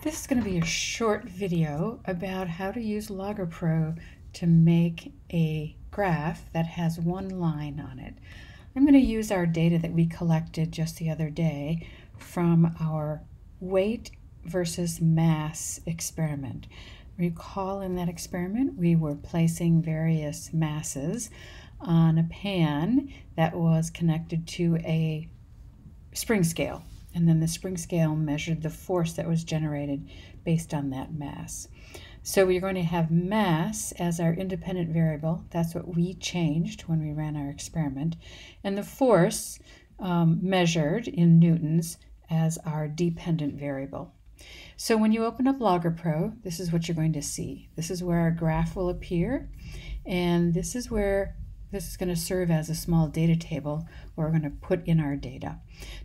This is going to be a short video about how to use LoggerPro to make a graph that has one line on it. I'm going to use our data that we collected just the other day from our weight versus mass experiment. Recall in that experiment we were placing various masses on a pan that was connected to a spring scale. And then the spring scale measured the force that was generated based on that mass. So we're going to have mass as our independent variable. That's what we changed when we ran our experiment. And the force measured in newtons as our dependent variable. So when you open up LoggerPro, this is what you're going to see. This is where our graph will appear, and this is where this is going to serve as a small data table where we're going to put in our data.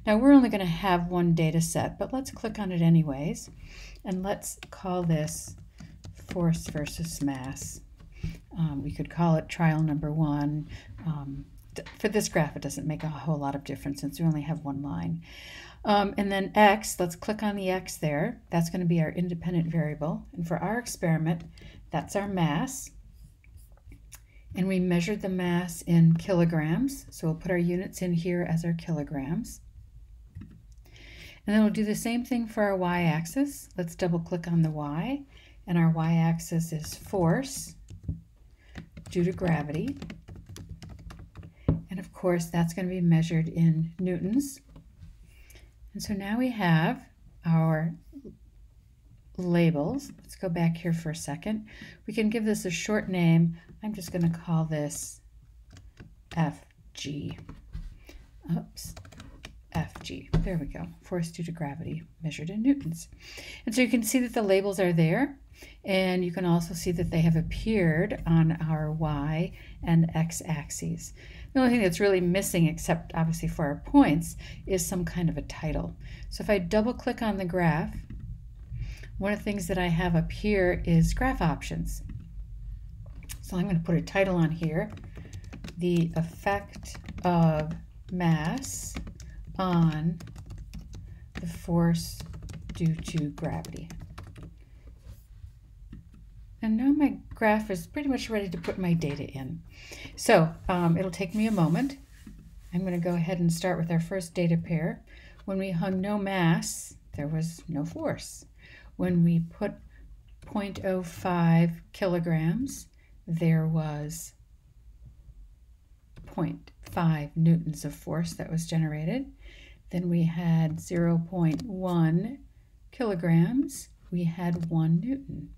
Now we're only going to have one data set, but let's click on it anyways, and let's call this force versus mass. We could call it trial number 1. For this graph it doesn't make a whole lot of difference since we only have one line. And then x, let's click on the x there. That's going to be our independent variable. And for our experiment, that's our mass. And we measured the mass in kilograms. So we'll put our units in here as our kilograms. And then we'll do the same thing for our y-axis. Let's double click on the y. And our y-axis is force due to gravity. And of course, that's going to be measured in newtons. And so now we have our labels. Let's go back here for a second. We can give this a short name. I'm just going to call this FG. Oops, FG. There we go. Force due to gravity measured in newtons. And so you can see that the labels are there, and you can also see that they have appeared on our y and x axes. The only thing that's really missing, except obviously for our points, is some kind of a title. So if I double click on the graph, one of the things that I have up here is graph options. So I'm going to put a title on here, the effect of mass on the force due to gravity. And now my graph is pretty much ready to put my data in. So it'll take me a moment. I'm going to go ahead and start with our first data pair. When we hung no mass, there was no force. When we put 0.05 kilograms, there was 0.5 newtons of force that was generated. Then we had 0.1 kilograms, we had 1 newton.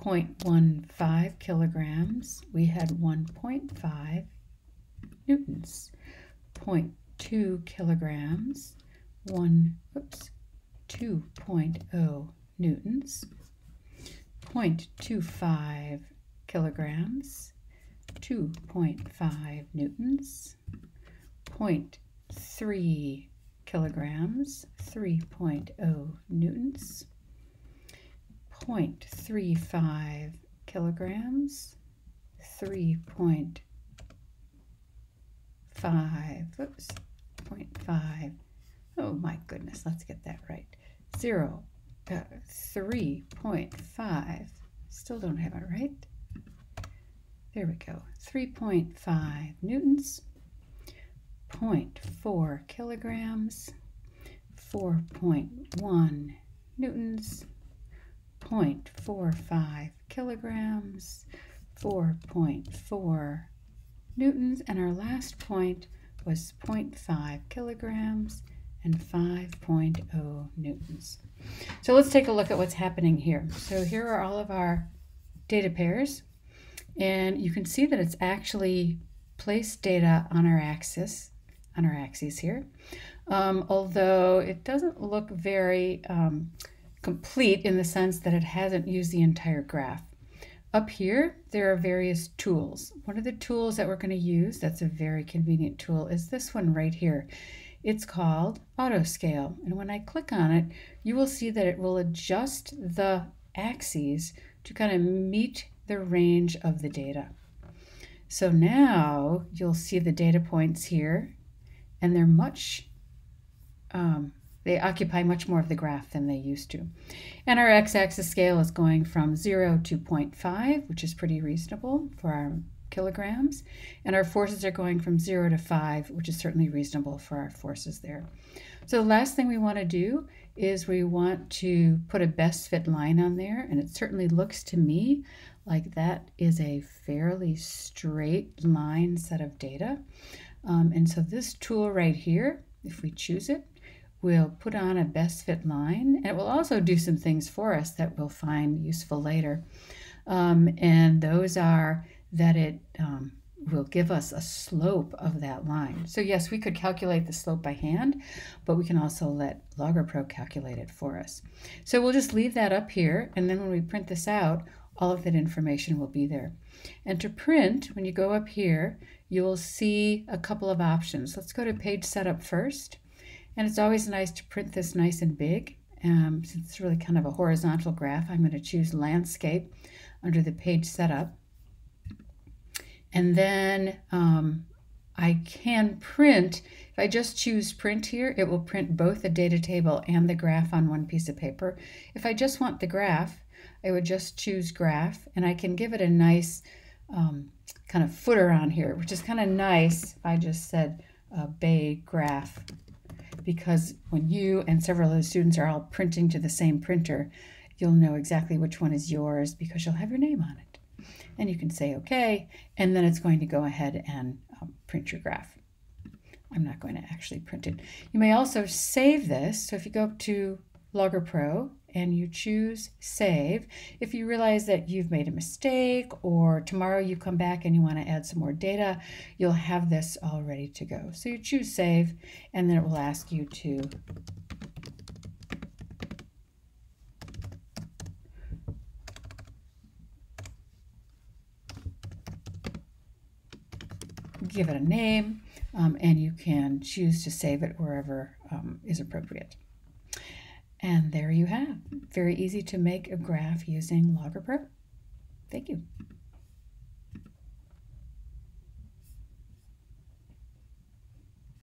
0.15 kilograms, we had 1.5 newtons. 0.2 kilograms, 2.0 newtons. 0.25 kilograms, 2.5 newtons. 0.3 kilograms, 3.0 newtons. 0.35 kilograms, 0.5, oh my goodness, let's get that right, 3.5, still don't have it right, there we go, 3.5 newtons, 0.4 kilograms, 4.1 newtons, 0.45 kilograms, 4.4 newtons, and our last point was 0.5 kilograms and 5.0 newtons. So let's take a look at what's happening here. So here are all of our data pairs, and you can see that it's actually placed data on our axes here, although it doesn't look very complete in the sense that it hasn't used the entire graph. Up here, there are various tools. One of the tools that we're going to use, that's a very convenient tool, is this one right here. It's called Autoscale. And when I click on it, you will see that it will adjust the axes to kind of meet the range of the data. So now you'll see the data points here, and they're much They occupy much more of the graph than they used to. And our x-axis scale is going from 0 to 0.5, which is pretty reasonable for our kilograms. And our forces are going from 0 to 5, which is certainly reasonable for our forces there. So the last thing we want to do is we want to put a best fit line on there, and it certainly looks to me like that is a fairly straight line set of data. And so this tool right here, if we choose it, will put on a best fit line, and it will also do some things for us that we'll find useful later. And those are that it will give us a slope of that line. So yes, we could calculate the slope by hand, but we can also let LoggerPro calculate it for us. So we'll just leave that up here, and then when we print this out, all of that information will be there. And to print, when you go up here, you will see a couple of options. Let's go to page setup first. And it's always nice to print this nice and big. Since it's really kind of a horizontal graph, I'm going to choose landscape under the page setup. And then I can print, if I just choose print here, it will print both the data table and the graph on one piece of paper. If I just want the graph, I would just choose graph, and I can give it a nice kind of footer on here, which is kind of nice if I just said Bay graph, because when you and several of the students are all printing to the same printer, you'll know exactly which one is yours because you'll have your name on it. And you can say OK, and then it's going to go ahead and print your graph. I'm not going to actually print it. You may also save this. So if you go up to LoggerPro and you choose Save, if you realize that you've made a mistake or tomorrow you come back and you want to add some more data, you'll have this all ready to go. So you choose Save, and then it will ask you to give it a name, and you can choose to save it wherever is appropriate. And there you have. Very easy to make a graph using LoggerPro. Thank you.